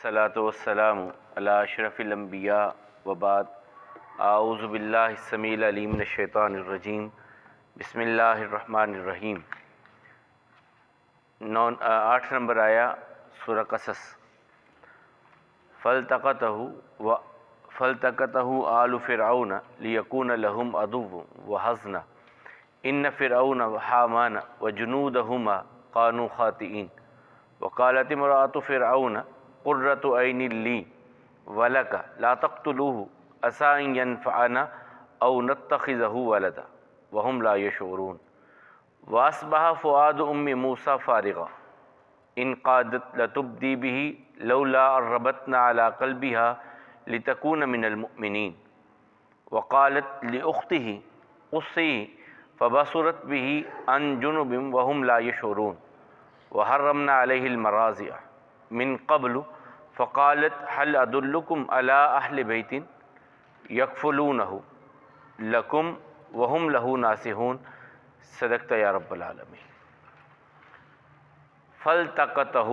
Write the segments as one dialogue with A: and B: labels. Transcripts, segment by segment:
A: والصلاة والسلام علی اشرف الانبیاء وبعد اعوذ باللہ السمیع العلیم من الشیطان الرجیم بسم اللہ الرحمن الرحیم 8 نمبر آیا سورہ قصص فالتقطه آل فرعون لیکون لهم عدو وحزنا ان فرعون وحامان وجنودهما كانوا خاطئین وقالت امرأة فرعون قرۃ عین لی ولک لا تقتلوه عسى ان ينفعنا او نتخذه ولدا وهم لا يشعرون واصبح فؤاد ام موسى فارغا ان قادت لتبدی به لولا ربطنا على قلبها لتكون من المؤمنین وقالت لاخته قصيه فبصرت به عن جنب وهم لا يشعرون وحرمنا عليه المراضع من قبل فقالت هل ادلكم على اهل بيت يكفلونه لكم وهم له ناصحون صدقت یا رب العالمین۔ فالتقطه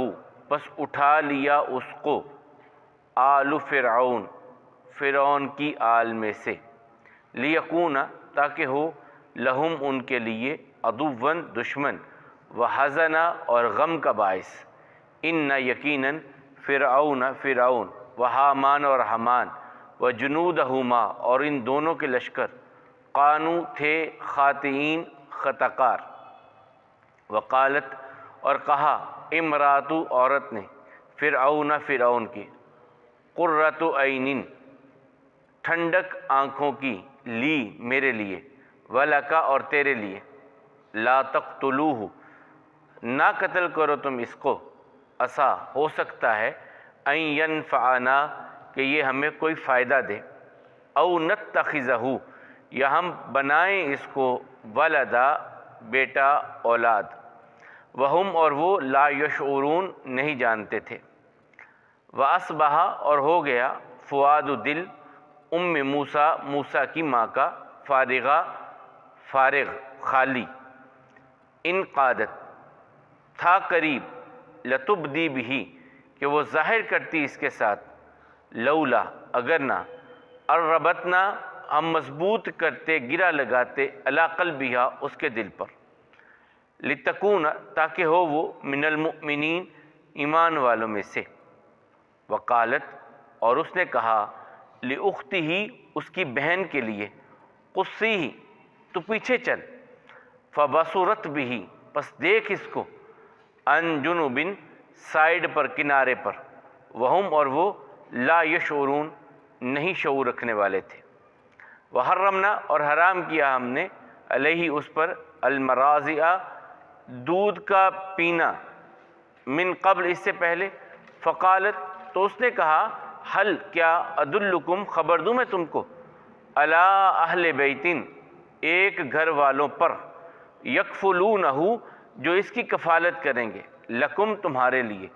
A: پس اٹھا لیا اس کو آل فرعون فرعون کی آل میں سے لیکون تاکہ ہو لہم ان کے لیے عدوًا دشمن وحزنا اور غم کا باعث ان یقیناً فرعون وحامان اور حمان وجنودہما اور ان دونوں کے لشکر قانو تھے خاطئین خطا کار وقالت اور کہا امرات عورت نے فرعون کی قرۃ عین ٹھنڈک آنکھوں کی لی میرے لیے ولکا اور تیرے لیے لا تقتلوہ نہ قتل کرو تم اس کو عسیٰ ہو سکتا ہے ان ینفعنا کہ یہ ہمیں کوئی فائدہ دے او نتخذہ یا ہم بنائیں اس کو ولدا بیٹا اولاد وہم اور وہ لا یشعرون نہیں جانتے تھے واصبح اور ہو گیا فؤاد دل ام موسیٰ کی ماں کا فارغ خالی ان قادت تھا قریب لتبدی بھی کہ وہ ظاہر کرتی اس کے ساتھ لولا اگر نہ الربطنا ہم مضبوط کرتے گرا لگاتے علی قلبہا اس کے دل پر لتکون تاکہ ہو وہ من المؤمنین ایمان والوں میں سے وقالت اور اس نے کہا لاختہ اس کی بہن کے لیے قصیہ تو پیچھے چل فبصرت بھی پس دیکھ اس کو عن جنوب سائیڈ پر کنارے پر وہم اور وہ لا یشعرون نہیں شعور رکھنے والے تھے وحرمنا اور حرام کیا ہم نے علیہ اس پر المراضع دودھ کا پینا من قبل اس سے پہلے فقالت تو اس نے کہا حل کیا ادلکم خبر دوں میں تم کو علی اہل بیتن ایک گھر والوں پر یکفلونہ جو اس کی کفالت کریں گے لکم تمہارے لیے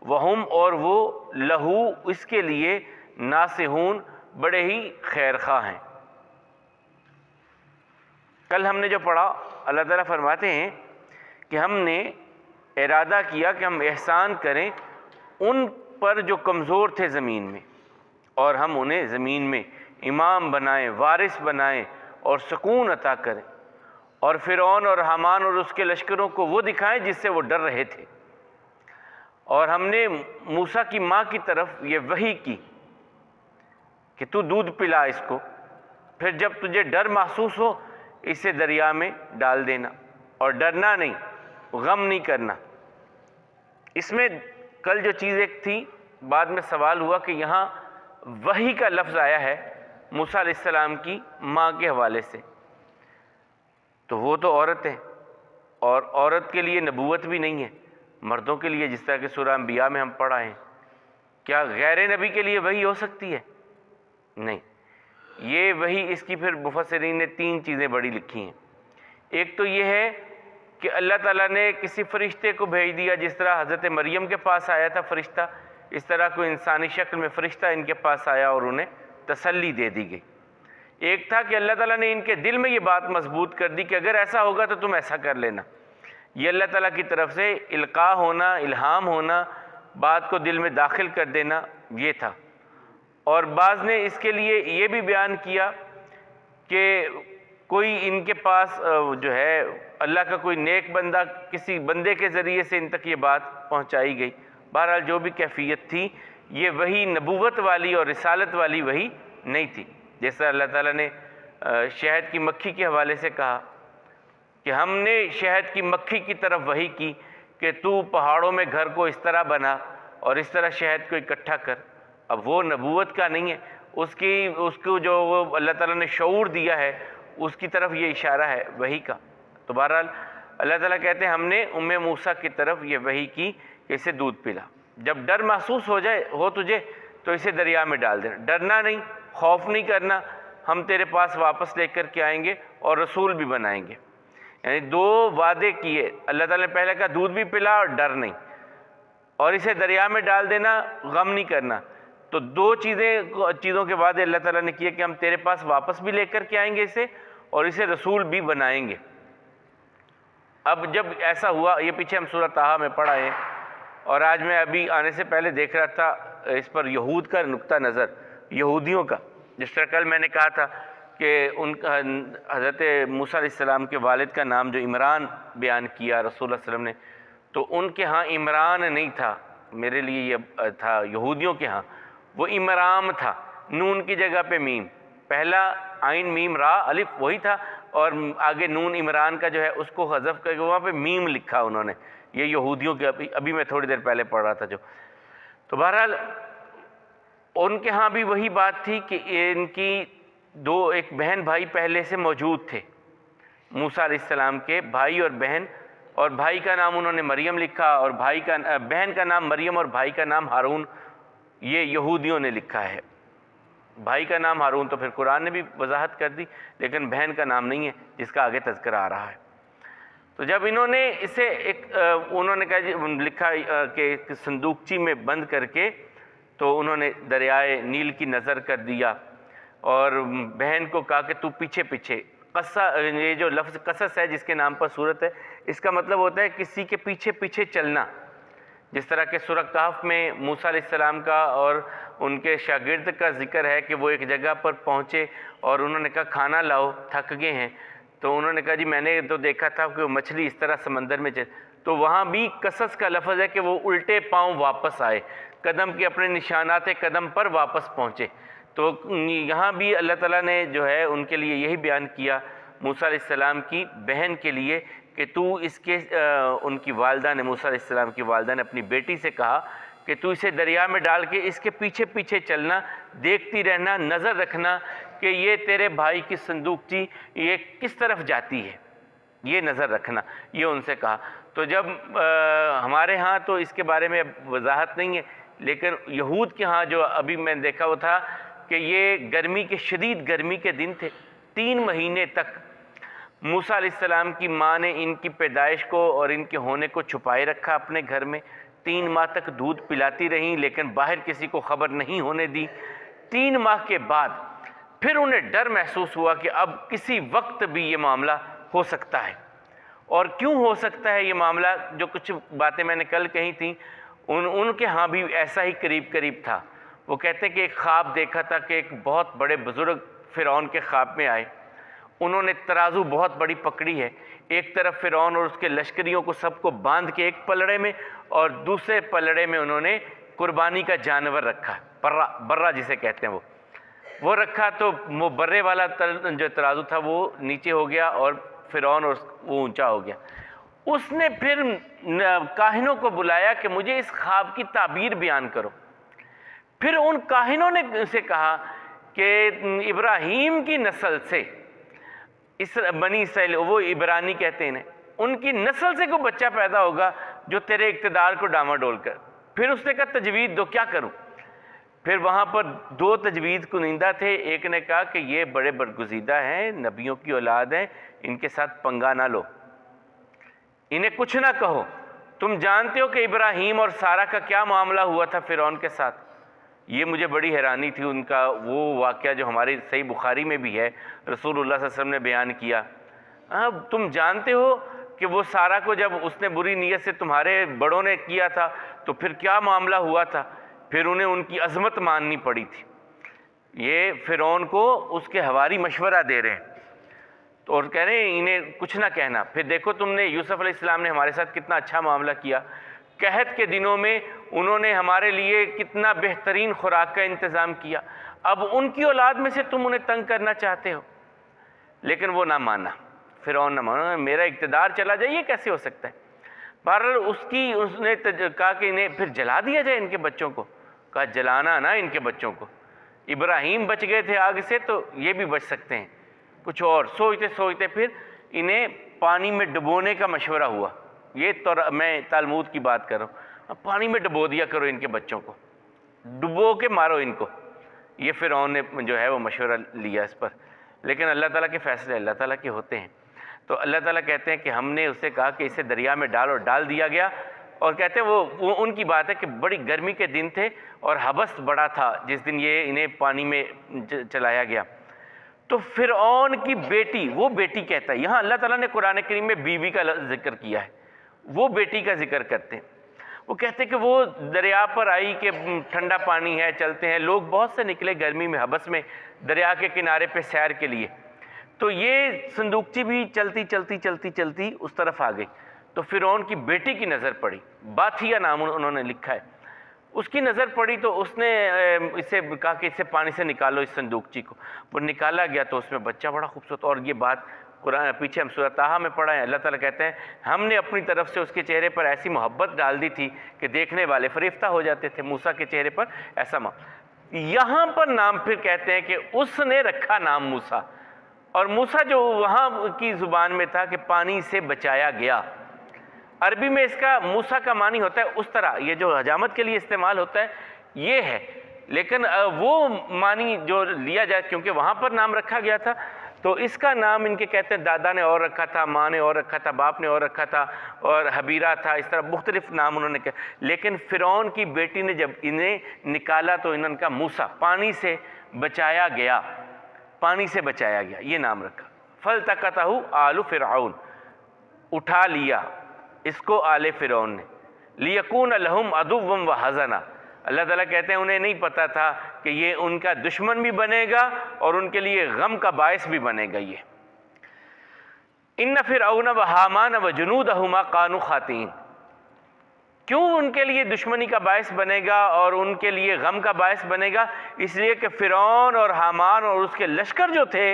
A: وہم اور وہ لہو اس کے لیے ناصحون بڑے ہی خیر خواہ ہیں۔ کل ہم نے جو پڑھا اللہ تعالیٰ فرماتے ہیں کہ ہم نے ارادہ کیا کہ ہم احسان کریں ان پر جو کمزور تھے زمین میں اور ہم انہیں زمین میں امام بنائیں وارث بنائیں اور سکون عطا کریں اور فرعون اور حامان اور اس کے لشکروں کو وہ دکھائیں جس سے وہ ڈر رہے تھے اور ہم نے موسیٰ کی ماں کی طرف یہ وحی کی کہ تو دودھ پلا اس کو پھر جب تجھے ڈر محسوس ہو اسے دریا میں ڈال دینا اور ڈرنا نہیں غم نہیں کرنا۔ اس میں کل جو چیز ایک تھی بعد میں سوال ہوا کہ یہاں وحی کا لفظ آیا ہے موسیٰ علیہ السلام کی ماں کے حوالے سے تو وہ تو عورت ہے اور عورت کے لیے نبوت بھی نہیں ہے مردوں کے لیے جس طرح کہ سورہ انبیاء میں ہم پڑھا ہے کیا غیر نبی کے لیے وحی ہو سکتی ہے؟ نہیں، یہ وحی اس کی پھر مفسرین نے 3 چیزیں بڑی لکھی ہیں۔ ایک تو یہ ہے کہ اللہ تعالیٰ نے کسی فرشتے کو بھیج دیا جس طرح حضرت مریم کے پاس آیا تھا فرشتہ اس طرح کوئی انسانی شکل میں فرشتہ ان کے پاس آیا اور انہیں تسلی دے دی گئی۔ ایک تھا کہ اللہ تعالیٰ نے ان کے دل میں یہ بات مضبوط کر دی کہ اگر ایسا ہوگا تو تم ایسا کر لینا۔ یہ اللہ تعالیٰ کی طرف سے القاء ہونا، الہام ہونا، بات کو دل میں داخل کر دینا، یہ تھا۔ اور بعض نے اس کے لیے یہ بھی بیان کیا کہ کوئی ان کے پاس جو ہے اللہ کا کوئی نیک بندہ کسی بندے کے ذریعے سے ان تک یہ بات پہنچائی گئی۔ بہرحال جو بھی کیفیت تھی، یہ وہی نبوت والی اور رسالت والی وہی نہیں تھی۔ جیسا اللہ تعالیٰ نے شہد کی مکھی کے حوالے سے کہا کہ ہم نے شہد کی مکھی کی طرف وحی کی کہ تو پہاڑوں میں گھر کو اس طرح بنا اور اس طرح شہد کو اکٹھا کر۔ اب وہ نبوت کا نہیں ہے، اس کو جو وہ اللہ تعالیٰ نے شعور دیا ہے اس کی طرف یہ اشارہ ہے وحی کا۔ تو بہرحال اللہ تعالیٰ کہتے ہیں ہم نے موسیٰ کی طرف یہ وحی کی کہ اسے دودھ پلا۔ جب ڈر محسوس ہو تجھے تو اسے دریا میں ڈال دینا، ڈرنا نہیں، خوف نہیں کرنا، ہم تیرے پاس واپس لے کر کے آئیں گے اور رسول بھی بنائیں گے۔ یعنی دو وعدے کیے اللہ تعالیٰ نے، پہلے کہا دودھ بھی پلا اور ڈر نہیں، اور اسے دریا میں ڈال دینا، غم نہیں کرنا۔ تو دو چیزوں کے وعدے اللہ تعالیٰ نے کیے کہ ہم تیرے پاس واپس بھی لے کر کے آئیں گے اسے، اور اسے رسول بھی بنائیں گے۔ اب جب ایسا ہوا، یہ پیچھے ہم سورۃ طٰہٰ میں پڑھا ہے، اور آج میں ابھی آنے سے پہلے دیکھ رہا تھا اس پر یہود کا نقطہ نظر، یہودیوں کا۔ جس طرح کل میں نے کہا تھا کہ ان کا حضرت موسیٰ علیہ السلام کے والد کا نام جو عمران بیان کیا رسول اللہ علیہ وسلم نے، تو ان کے ہاں عمران نہیں تھا، میرے لیے یہ تھا یہودیوں کے ہاں وہ عمرام تھا، نون کی جگہ پہ میم، پہلا عین میم را الف وہی تھا، اور آگے نون عمران کا جو ہے اس کو حذف کر کے وہاں پہ میم لکھا انہوں نے۔ یہ یہودیوں کے ابھی میں تھوڑی دیر پہلے پڑھ رہا تھا جو۔ تو بہرحال ان کے ہاں بھی وہی بات تھی کہ ان کی ایک بہن بھائی پہلے سے موجود تھے، موسیٰ علیہ السلام کے بھائی اور بہن، اور بھائی کا نام انہوں نے مریم لکھا، اور بہن کا نام مریم اور بھائی کا نام ہارون، یہ یہودیوں نے لکھا ہے۔ بھائی کا نام ہارون تو پھر قرآن نے بھی وضاحت کر دی، لیکن بہن کا نام نہیں ہے جس کا آگے تذکرہ آ رہا ہے۔ تو جب انہوں نے اسے انہوں نے کہا لکھا کہ ایک صندوقچی میں بند کر کے، تو انہوں نے دریائے نیل کی نظر کر دیا، اور بہن کو کہا کہ تو پیچھے پیچھے، یہ جو لفظ قصص ہے جس کے نام پر صورت ہے، اس کا مطلب ہوتا ہے کسی کے پیچھے پیچھے چلنا۔ جس طرح کہ سورہ کہف میں موسیٰ علیہ السلام کا اور ان کے شاگرد کا ذکر ہے کہ وہ ایک جگہ پر پہنچے اور انہوں نے کہا کھانا لاؤ، تھک گئے ہیں، تو انہوں نے کہا جی میں نے تو دیکھا تھا کہ وہ مچھلی اس طرح سمندر میں تو وہاں بھی قصص کا لفظ ہے کہ وہ الٹے پاؤں واپس آئے، قدم کے اپنے نشانات قدم پر واپس پہنچے۔ تو یہاں بھی اللہ تعالیٰ نے جو ہے ان کے لیے یہی بیان کیا موسیٰ علیہ السلام کی بہن کے لیے کہ تو ان کی والدہ نے، موسیٰ علیہ السلام کی والدہ نے اپنی بیٹی سے کہا کہ تو اسے دریا میں ڈال کے اس کے پیچھے پیچھے چلنا، دیکھتی رہنا، نظر رکھنا کہ یہ تیرے بھائی کی صندوقچی یہ کس طرف جاتی ہے، یہ نظر رکھنا، یہ ان سے کہا۔ تو جب ہمارے ہاں تو اس کے بارے میں وضاحت نہیں ہے، لیکن یہود کے ہاں جو ابھی میں نے دیکھا وہ تھا کہ یہ گرمی کے شدید گرمی کے دن تھے، 3 مہینے تک موسیٰ علیہ السلام کی ماں نے ان کی پیدائش کو اور ان کے ہونے کو چھپائے رکھا اپنے گھر میں، 3 ماہ تک دودھ پلاتی رہیں لیکن باہر کسی کو خبر نہیں ہونے دی۔ 3 ماہ کے بعد پھر انہیں ڈر محسوس ہوا کہ اب کسی وقت بھی یہ معاملہ ہو سکتا ہے۔ اور کیوں ہو سکتا ہے یہ معاملہ؟ جو کچھ باتیں میں نے کل کہی تھیں، ان کے ہاں بھی ایسا ہی قریب تھا۔ وہ کہتے ہیں کہ ایک خواب دیکھا تھا کہ ایک بہت بڑے بزرگ فرعون کے خواب میں آئے، انہوں نے ترازو بہت بڑی پکڑی ہے، ایک طرف فرعون اور اس کے لشکریوں کو سب کو باندھ کے ایک پلڑے میں، اور دوسرے پلڑے میں انہوں نے قربانی کا جانور رکھا، برہ جسے کہتے ہیں وہ رکھا۔ تو وہ برے والا جو ترازو تھا وہ نیچے ہو گیا اور فرعون اور وہ اونچا ہو گیا۔ اس نے پھر کاہنوں کو بلایا کہ مجھے اس خواب کی تعبیر بیان کرو۔ پھر ان کاہنوں نے اسے کہا کہ ابراہیم کی نسل سے بنی اسرائیل، وہ عبرانی کہتے ہیں، ان کی نسل سے کوئی بچہ پیدا ہوگا جو تیرے اقتدار کو ڈاماڈول کر۔ پھر اس نے کہا تجوید دو، کیا کروں؟ پھر وہاں پر 2 تجوید کنندہ تھے، ایک نے کہا کہ یہ بڑے برگزیدہ ہیں، نبیوں کی اولاد ہیں، ان کے ساتھ پنگا نہ لو، انہیں کچھ نہ کہو۔ تم جانتے ہو کہ ابراہیم اور سارہ کا کیا معاملہ ہوا تھا فرعون کے ساتھ؟ یہ مجھے بڑی حیرانی تھی ان کا وہ واقعہ جو ہماری صحیح بخاری میں بھی ہے، رسول اللہ صلی اللہ علیہ وسلم نے بیان کیا۔ اب تم جانتے ہو کہ وہ سارا کو جب اس نے بری نیت سے تمہارے بڑوں نے کیا تھا تو پھر کیا معاملہ ہوا تھا، پھر انہیں ان کی عظمت ماننی پڑی تھی۔ یہ فرعون کو اس کے حواری مشورہ دے رہے ہیں تو اور کہہ رہے ہیں انہیں کچھ نہ کہنا۔ پھر دیکھو تم نے یوسف علیہ السلام نے ہمارے ساتھ کتنا اچھا معاملہ کیا، قحط کے دنوں میں انہوں نے ہمارے لیے کتنا بہترین خوراک کا انتظام کیا، اب ان کی اولاد میں سے تم انہیں تنگ کرنا چاہتے ہو۔ لیکن وہ نہ مانا، فرعون نہ مانا، میرا اقتدار چلا جائے یہ کیسے ہو سکتا ہے۔ بہرحال اس نے کہا کہ انہیں پھر جلا دیا جائے، ان کے بچوں کو، کہا جلانا نہ ان کے بچوں کو، ابراہیم بچ گئے تھے آگ سے تو یہ بھی بچ سکتے ہیں۔ کچھ اور سوچتے سوچتے پھر انہیں پانی میں ڈبونے کا مشورہ ہوا، یہ تو میں تالمود کی بات کر رہا ہوں، پانی میں ڈبو دیا کرو ان کے بچوں کو، ڈبو کے مارو ان کو۔ یہ فرعون نے جو ہے وہ مشورہ لیا اس پر، لیکن اللہ تعالیٰ کے فیصلے اللہ تعالیٰ کے ہوتے ہیں۔ تو اللہ تعالیٰ کہتے ہیں کہ ہم نے اسے کہا کہ اسے دریا میں ڈال، اور ڈال دیا گیا۔ اور کہتے ہیں وہ ان کی بات ہے کہ بڑی گرمی کے دن تھے اور حبس بڑا تھا جس دن یہ انہیں پانی میں چلایا گیا۔ تو فرعون کی بیٹی، وہ بیٹی کہتا ہے، یہاں اللہ تعالیٰ نے قرآن کریم میں بیوی کا ذکر کیا ہے، وہ بیٹی کا ذکر کرتے ہیں۔ وہ کہتے ہیں کہ وہ دریا پر آئی کہ ٹھنڈا پانی ہے، چلتے ہیں، لوگ بہت سے نکلے گرمی میں حبس میں دریا کے کنارے پہ سیر کے لیے، تو یہ صندوقچی بھی چلتی چلتی چلتی چلتی اس طرف آ گئی، تو فرعون کی بیٹی کی نظر پڑی، باتھیا نام انہوں نے لکھا ہے، اس کی نظر پڑی تو اس نے اسے کہا کہ اسے پانی سے نکالو اس صندوقچی کو۔ وہ نکالا گیا تو اس میں بچہ بڑا خوبصورت، اور یہ بات قرآن پیچھے ہم سورۃ طٰہٰ میں پڑھا ہے، اللہ تعالیٰ کہتے ہیں ہم نے اپنی طرف سے اس کے چہرے پر ایسی محبت ڈال دی تھی کہ دیکھنے والے فریفتہ ہو جاتے تھے۔ موسیٰ کے چہرے پر ایسا یہاں پر نام پھر کہتے ہیں کہ اس نے رکھا نام موسیٰ، اور موسیٰ جو وہاں کی زبان میں تھا کہ پانی سے بچایا گیا، عربی میں اس کا موسیٰ کا معنی ہوتا ہے اس طرح، یہ جو حجامت کے لیے استعمال ہوتا ہے یہ ہے، لیکن وہ معنی جو لیا جائے کیونکہ وہاں پر نام رکھا گیا تھا تو اس کا نام ان کے کہتے ہیں دادا نے اور رکھا تھا، ماں نے اور رکھا تھا، باپ نے اور رکھا تھا، اور حبیرہ تھا، اس طرح مختلف نام انہوں نے کہا۔ لیکن فرعون کی بیٹی نے جب انہیں نکالا تو انہوں نے کہا موسیٰ، پانی سے بچایا گیا، پانی سے بچایا گیا، یہ نام رکھا۔ فَالْتَقَطَهُ آلُ فرعون، اٹھا لیا اس کو آل فرعون نے، لِيَكُونَ لَهُمْ عَدُوًّا وَحَزَنًا، اللہ تعالیٰ کہتے ہیں انہیں نہیں پتہ تھا کہ یہ ان کا دشمن بھی بنے گا اور ان کے لیے غم کا باعث بھی بنے گا۔ یہ اِنَّ فِرْعَوْنَ وَحَامَانَ وَجُنُودَهُمَا قَانُوا خَاطِئِينَ، کیوں ان کے لیے دشمنی کا باعث بنے گا اور ان کے لیے غم کا باعث بنے گا؟ اس لیے کہ فرعون اور حامان اور اس کے لشکر جو تھے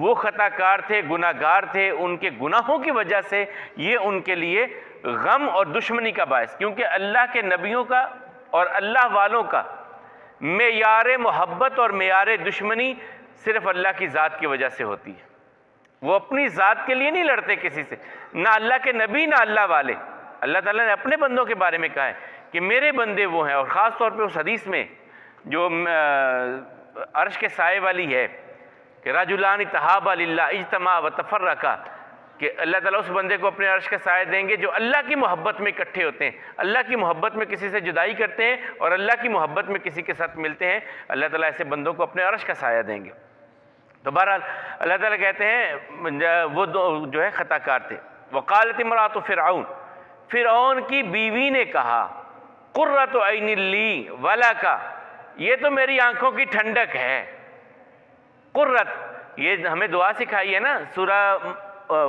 A: وہ خطا کار تھے، گناہ گار تھے، ان کے گناہوں کی وجہ سے یہ ان کے لیے غم اور دشمنی کا باعث، کیونکہ اللہ کے نبیوں کا اور اللہ والوں کا معیار محبت اور معیار دشمنی صرف اللہ کی ذات کی وجہ سے ہوتی ہے۔ وہ اپنی ذات کے لیے نہیں لڑتے کسی سے، نہ اللہ کے نبی نہ اللہ والے۔ اللہ تعالیٰ نے اپنے بندوں کے بارے میں کہا ہے کہ میرے بندے وہ ہیں، اور خاص طور پہ اس حدیث میں جو عرش کے سائے والی ہے کہ رجلان تحابا للہ اجتماع وتفرقا، کہ اللہ تعالیٰ اس بندے کو اپنے عرش کا سایہ دیں گے جو اللہ کی محبت میں اکٹھے ہوتے ہیں، اللہ کی محبت میں کسی سے جدائی کرتے ہیں اور اللہ کی محبت میں کسی کے ساتھ ملتے ہیں، اللہ تعالیٰ ایسے بندوں کو اپنے عرش کا سایہ دیں گے۔ تو بہرحال اللہ تعالیٰ کہتے ہیں وہ جو ہے خطا کار تھے۔ وقالت امرأۃ فرعون، فرعون کی بیوی نے کہا قرۃ عین لی ولک، یہ تو میری آنکھوں کی ٹھنڈک ہے۔ قرۃ، یہ ہمیں دعا سکھائی ہے نا، سورہ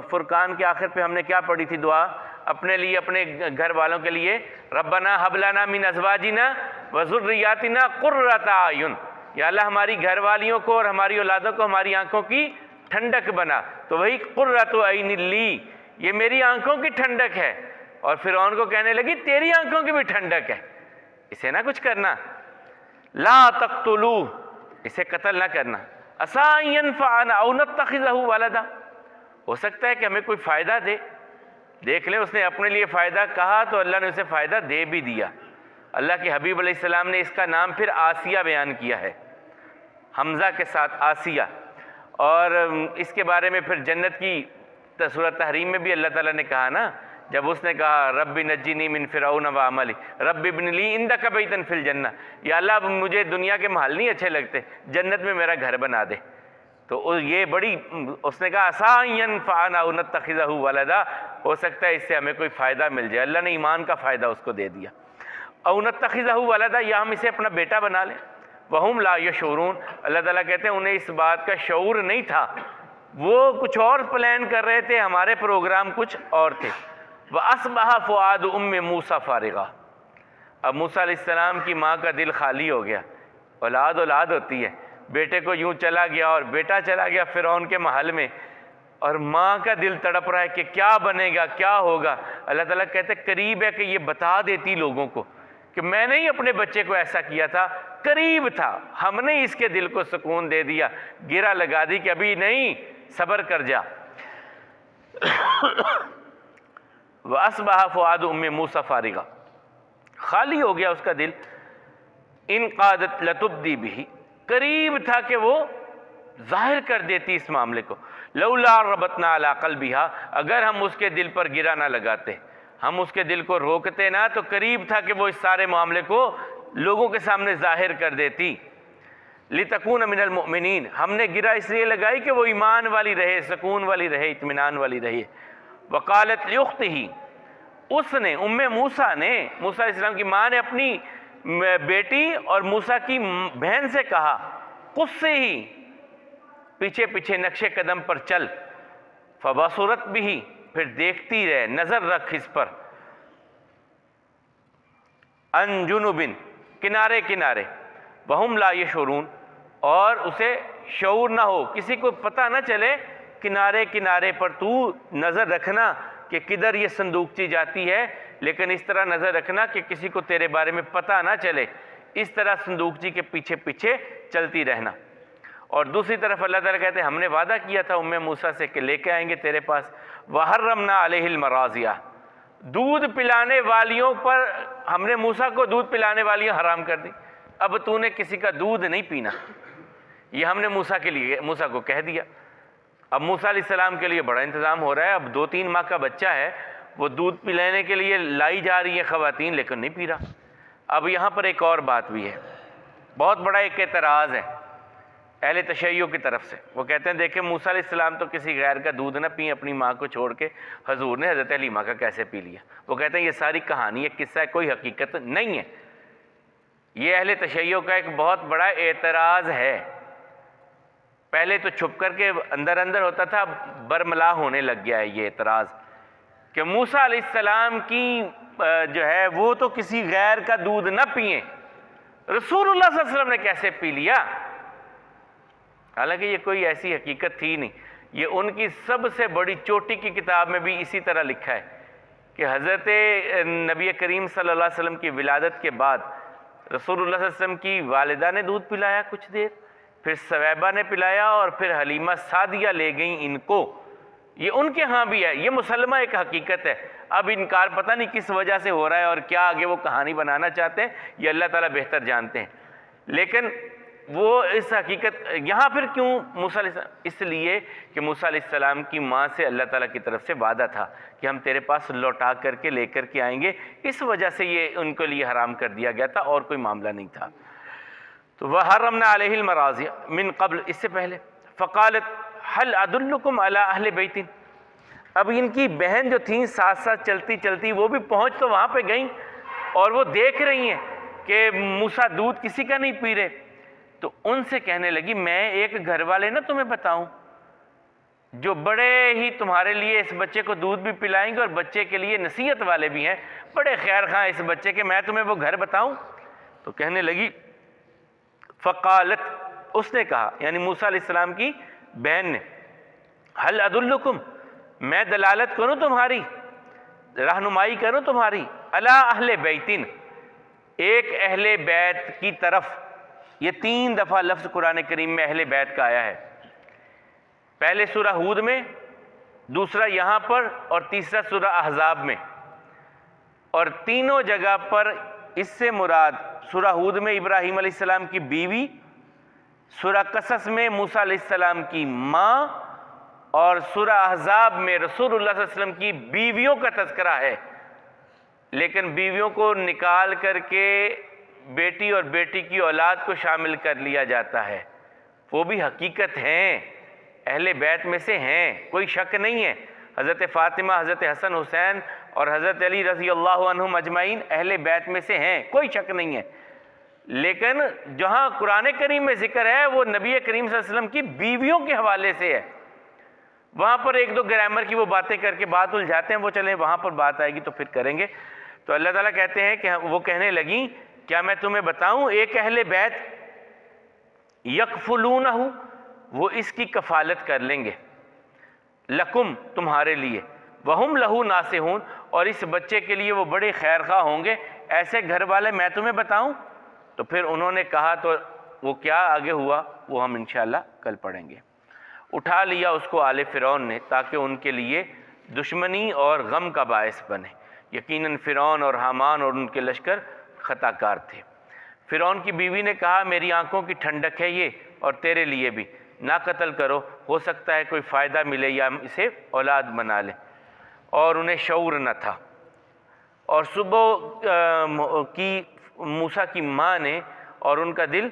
A: فرقان کے آخر پہ ہم نے کیا پڑھی تھی دعا اپنے لیے، اپنے گھر والوں کے لیے؟ ربنا ھب لنا من ازواجنا وذریاتنا قرۃ اعین، یا اللہ ہماری گھر والیوں کو اور ہماری اولادوں کو ہماری آنکھوں کی ٹھنڈک بنا۔ تو وہی قرۃ عین لی، یہ میری آنکھوں کی ٹھنڈک ہے، اور فرعون کو کہنے لگی تیری آنکھوں کی بھی ٹھنڈک ہے، اسے نہ کچھ کرنا، لا تقتلوہ، اسے قتل نہ کرنا، عسیٰ ان ینفعنا او نتخذہ ولدا، ہو سکتا ہے کہ ہمیں کوئی فائدہ دے۔ دیکھ لیں اس نے اپنے لیے فائدہ کہا تو اللہ نے اسے فائدہ دے بھی دیا۔ اللہ کے حبیب علیہ السلام نے اس کا نام پھر آسیہ بیان کیا ہے، حمزہ کے ساتھ آسیہ، اور اس کے بارے میں پھر جنت کی سورۃ تحریم میں بھی اللہ تعالیٰ نے کہا نا، جب اس نے کہا رب نجنی من فرعون وعملی رب ابن لی عندک بیتا فی الجنہ، یا اللہ اب مجھے دنیا کے محل نہیں اچھے لگتے، جنت میں میرا گھر بنا دے۔ تو یہ بڑی، اس نے کہا عسیٰ ان ينفعنا او نتخذہ ولدا، ہو سکتا ہے اس سے ہمیں کوئی فائدہ مل جائے۔ اللہ نے ایمان کا فائدہ اس کو دے دیا۔ او نتخذہ ولدا، یا ہم اسے اپنا بیٹا بنا لیں۔ وہم لا یشعرون، اللہ تعالیٰ کہتے ہیں انہیں اس بات کا شعور نہیں تھا، وہ کچھ اور پلان کر رہے تھے، ہمارے پروگرام کچھ اور تھے۔ وَأَصْبَحَ فُؤَادُ أُمِّ مُوسَىٰ فَارِغًا، اب موسیٰ علیہ السلام کی ماں کا دل خالی ہو گیا۔ اولاد ہوتی ہے، بیٹے کو یوں چلا گیا اور بیٹا چلا گیا فرعون کے محل میں، اور ماں کا دل تڑپ رہا ہے کہ کیا بنے گا، کیا ہوگا۔ اللہ تعالیٰ کہتے ہیں قریب ہے کہ یہ بتا دیتی لوگوں کو کہ میں نے ہی اپنے بچے کو ایسا کیا تھا، قریب تھا، ہم نے اس کے دل کو سکون دے دیا، گرہ لگا دی کہ ابھی نہیں، صبر کر جا۔ وَأَصْبَحَ فُؤَادُ أُمِّ مُوسَىٰ فَارِغًا، خالی ہو گیا اس کا دل۔ ان قادت لتبدی بہ، قریب تھا کہ وہ ظاہر کر دیتی اس معاملے کو۔ لولا ربطنا علی قلبہا، اگر ہم اس کے دل پر گرہ نہ لگاتے، ہم اس کے دل کو روکتے نہ، تو قریب تھا کہ وہ اس سارے معاملے کو لوگوں کے سامنے ظاہر کر دیتی۔ لتکون من المؤمنین، ہم نے گرہ اس لیے لگائی کہ وہ ایمان والی رہے، سکون والی رہے، اطمینان والی رہے۔ وقالت لاختہ، اس نے موسیٰ نے، موسیٰ علیہ السلام کی ماں نے اپنی بیٹی اور موسیٰ کی بہن سے کہا، قصے ہی، پیچھے پیچھے نقش قدم پر چل، فبصرت بھی، پھر دیکھتی رہے، نظر رکھ اس پر، عن جنب، کنارے کنارے، وہم لا یشعرون، اور اسے شعور نہ ہو، کسی کو پتہ نہ چلے، کنارے کنارے پر تو نظر رکھنا کہ کدھر یہ صندوقچی جاتی ہے، لیکن اس طرح نظر رکھنا کہ کسی کو تیرے بارے میں پتہ نہ چلے، اس طرح صندوقچی کے پیچھے پیچھے چلتی رہنا۔ اور دوسری طرف اللہ تعالیٰ کہتے ہیں ہم نے وعدہ کیا تھا موسیٰ سے کہ لے کے آئیں گے تیرے پاس۔ وحرمنا علیہ المراضع، دودھ پلانے والیوں پر ہم نے موسیٰ کو دودھ پلانے والیاں حرام کر دی، اب تو نے کسی کا دودھ نہیں پینا، یہ ہم نے موسیٰ کو کہہ دیا۔ اب موسیٰ علیہ السلام کے لیے بڑا انتظام ہو رہا ہے، اب 2-3 ماہ کا بچہ ہے، وہ دودھ پلانے کے لیے لائی جا رہی ہے خواتین، لیکن نہیں پی رہا۔ اب یہاں پر ایک اور بات بھی ہے، بہت بڑا ایک اعتراض ہے اہل تشیع کی طرف سے۔ وہ کہتے ہیں دیکھیں موسیٰ علیہ السلام تو کسی غیر کا دودھ نہ پئیں، اپنی ماں کو چھوڑ کے حضور نے حضرت حلیمہ کا کیسے پی لیا؟ وہ کہتے ہیں یہ ساری کہانی ہے، قصہ ہے، کوئی حقیقت نہیں ہے۔ یہ اہل تشیع کا ایک بہت بڑا اعتراض ہے۔ پہلے تو چھپ کر کے اندر اندر ہوتا تھا، برملا ہونے لگ گیا ہے یہ اعتراض کہ موسیٰ علیہ السلام کی جو ہے وہ تو کسی غیر کا دودھ نہ پئیں، رسول اللہ صلی اللہ علیہ وسلم نے کیسے پی لیا؟ حالانکہ یہ کوئی ایسی حقیقت تھی نہیں۔ یہ ان کی سب سے بڑی چوٹی کی کتاب میں بھی اسی طرح لکھا ہے کہ حضرت نبی کریم صلی اللہ علیہ وسلم کی ولادت کے بعد رسول اللہ صلی اللہ علیہ وسلم کی والدہ نے دودھ پلایا کچھ دیر، پھر ثویبہ نے پلایا، اور پھر حلیمہ سعدیہ لے گئیں ان کو۔ یہ ان کے ہاں بھی ہے، یہ مسلمہ ایک حقیقت ہے۔ اب انکار پتہ نہیں کس وجہ سے ہو رہا ہے اور کیا آگے وہ کہانی بنانا چاہتے ہیں، یہ اللہ تعالیٰ بہتر جانتے ہیں۔ لیکن وہ اس حقیقت یہاں پھر کیوں موسیٰ علیہ السلام؟ اس لیے کہ موسیٰ علیہ السلام کی ماں سے اللہ تعالیٰ کی طرف سے وعدہ تھا کہ ہم تیرے پاس لوٹا کر کے لے کر کے آئیں گے، اس وجہ سے یہ ان کے لیے حرام کر دیا گیا تھا، اور کوئی معاملہ نہیں تھا۔ تو وحرمنا علیہ المراضع من قبل، اس سے پہلے، فقالت هل ادلکم علی اہل بیت، اب ان کی بہن جو تھیں ساتھ ساتھ چلتی چلتی وہ بھی پہنچ تو وہاں پہ گئیں، اور وہ دیکھ رہی ہیں کہ موسیٰ دودھ کسی کا نہیں پی رہے، تو ان سے کہنے لگی میں ایک گھر والے نہ تمہیں بتاؤں جو بڑے ہی تمہارے لیے اس بچے کو دودھ بھی پلائیں گے اور بچے کے لیے نصیحت والے بھی ہیں، بڑے خیر خواہ اس بچے کے، میں تمہیں وہ گھر بتاؤں؟ تو کہنے لگی، فقالت، اس نے کہا یعنی موسیٰ علیہ السلام کی بہن نے، هل ادلکم، میں دلالت کروں تمہاری، رہنمائی کروں تمہاری، علی اہل بیتن، ایک اہل بیت کی طرف۔ یہ 3 دفعہ لفظ قرآن کریم میں اہل بیت کا آیا ہے، پہلے سورہ ہود میں، دوسرا یہاں پر، اور تیسرا سورہ احزاب میں، اور تینوں جگہ پر اس سے مراد سورہ ہود میں ابراہیم علیہ السلام کی بیوی، سورہ قصص میں موسیٰ علیہ السلام کی ماں، اور سورہ احزاب میں رسول اللہ صلی اللہ علیہ وسلم کی بیویوں کا تذکرہ ہے۔ لیکن بیویوں کو نکال کر کے بیٹی اور بیٹی کی اولاد کو شامل کر لیا جاتا ہے، وہ بھی حقیقت ہیں۔ اہل بیت میں سے ہیں، کوئی شک نہیں ہے۔ حضرت فاطمہ، حضرت حسن حسین اور حضرت علی رضی اللہ عنہم اجمعین اہل بیت میں سے ہیں، کوئی شک نہیں ہے۔ لیکن جہاں قرآن کریم میں ذکر ہے وہ نبی کریم صلی اللہ علیہ وسلم کی بیویوں کے حوالے سے ہے۔ وہاں پر ایک دو گرامر کی وہ باتیں کر کے بات الجھاتے ہیں، وہ چلیں وہاں پر بات آئے گی تو پھر کریں گے۔ تو اللہ تعالیٰ کہتے ہیں کہ وہ کہنے لگیں کیا میں تمہیں بتاؤں ایک اہل بیت یکفلونہ، وہ اس کی کفالت کر لیں گے، لکم تمہارے لیے، وہم لہو ناصحون، اور اس بچے کے لیے وہ بڑے خیر خواہ ہوں گے، ایسے گھر والے میں تمہیں بتاؤں؟ تو پھر انہوں نے کہا تو وہ کیا آگے ہوا وہ ہم انشاءاللہ کل پڑھیں گے۔ اٹھا لیا اس کو آل فرعون نے تاکہ ان کے لیے دشمنی اور غم کا باعث بنے۔ یقیناً فرعون اور حامان اور ان کے لشکر خطا کار تھے۔ فرعون کی بیوی نے کہا میری آنکھوں کی ٹھنڈک ہے یہ، اور تیرے لیے بھی، نہ قتل کرو، ہو سکتا ہے کوئی فائدہ ملے یا اسے اولاد بنا لے۔ اور انہیں شعور نہ تھا۔ اور صبح کی موسیٰ کی ماں نے، اور ان کا دل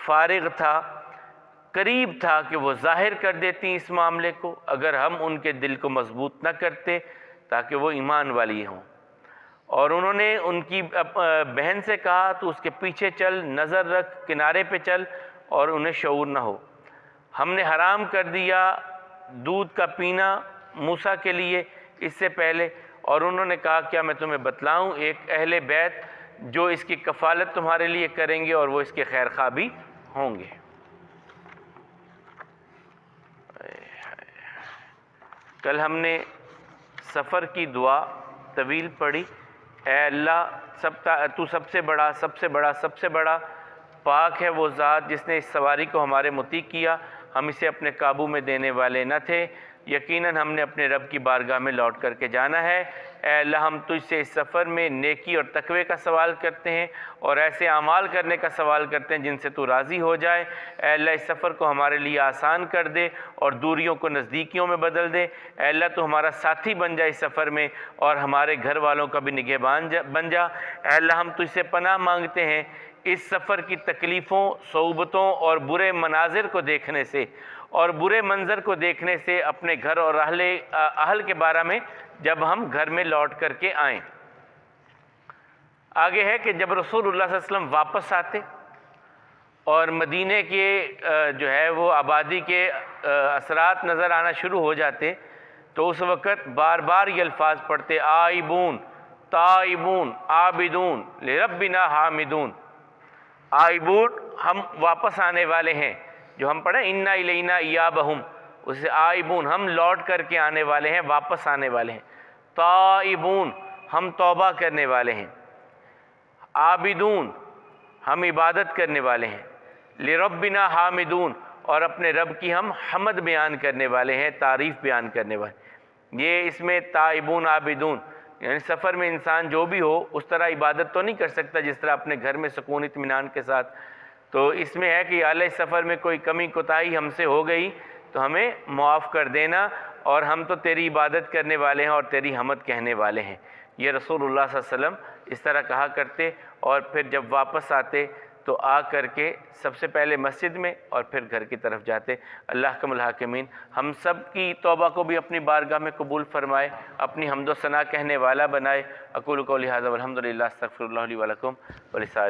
A: فارغ تھا، قریب تھا کہ وہ ظاہر کر دیتی اس معاملے کو اگر ہم ان کے دل کو مضبوط نہ کرتے تاکہ وہ ایمان والی ہوں۔ اور انہوں نے ان کی بہن سے کہا تو اس کے پیچھے چل، نظر رکھ، کنارے پہ چل، اور انہیں شعور نہ ہو۔ ہم نے حرام کر دیا دودھ کا پینا موسیٰ کے لیے اس سے پہلے، اور انہوں نے کہا کیا میں تمہیں بتلاؤں ایک اہل بیت جو اس کی کفالت تمہارے لیے کریں گے اور وہ اس کے خیر خواہ بھی ہوں گے۔ کل ہم نے سفر کی دعا طویل پڑھی، اے اللہ تو سب سے بڑا پاک ہے وہ ذات جس نے اس سواری کو ہمارے مطیع کیا، ہم اسے اپنے قابو میں دینے والے نہ تھے، یقیناً ہم نے اپنے رب کی بارگاہ میں لوٹ کر کے جانا ہے۔ اے اللہ ہم تجھ سے اس سفر میں نیکی اور تقوی کا سوال کرتے ہیں اور ایسے اعمال کرنے کا سوال کرتے ہیں جن سے تو راضی ہو جائے۔ اے اللہ اس سفر کو ہمارے لیے آسان کر دے اور دوریوں کو نزدیکیوں میں بدل دے۔ اے اللہ تو ہمارا ساتھی بن جا اس سفر میں اور ہمارے گھر والوں کا بھی نگہبان بن جا۔ اے اللہ ہم تجھ سے پناہ مانگتے ہیں اس سفر کی تکلیفوں، صعوبتوں اور برے مناظر کو دیکھنے سے اور برے منظر کو دیکھنے سے اپنے گھر اور اہل کے بارے میں جب ہم گھر میں لوٹ کر کے آئیں۔ آگے ہے کہ جب رسول اللہ صلی اللہ علیہ وسلم واپس آتے اور مدینے کے جو ہے وہ آبادی کے اثرات نظر آنا شروع ہو جاتے تو اس وقت بار بار یہ الفاظ پڑھتے آئبون تائبون عابدون لربنا حامدون۔ آئبون ہم واپس آنے والے ہیں، جو ہم پڑھیں انا الینا ایابہم، اسے آئبون ہم لوٹ کر کے آنے والے ہیں، واپس آنے والے ہیں۔ تائبون ہم توبہ کرنے والے ہیں۔ عابدون ہم عبادت کرنے والے ہیں۔ لربنا حامدون اور اپنے رب کی ہم حمد بیان کرنے والے ہیں، تعریف بیان کرنے والے۔ یہ اس میں تائبون عابدون یعنی سفر میں انسان جو بھی ہو اس طرح عبادت تو نہیں کر سکتا جس طرح اپنے گھر میں سکون اطمینان کے ساتھ، تو اس میں ہے کہ اعلی سفر میں کوئی کمی کوتاہی ہم سے ہو گئی تو ہمیں معاف کر دینا، اور ہم تو تیری عبادت کرنے والے ہیں اور تیری حمد کہنے والے ہیں۔ یہ رسول اللہ صلی اللہ علیہ وسلم اس طرح کہا کرتے، اور پھر جب واپس آتے تو آ کر کے سب سے پہلے مسجد میں اور پھر گھر کی طرف جاتے۔ اللہ احکم الحاکمین ہم سب کی توبہ کو بھی اپنی بارگاہ میں قبول فرمائے، اپنی حمد و ثنا کہنے والا بنائے۔ اقول قولی ھذا والحمد للہ، استغفر اللہ لی ولکم ولسائر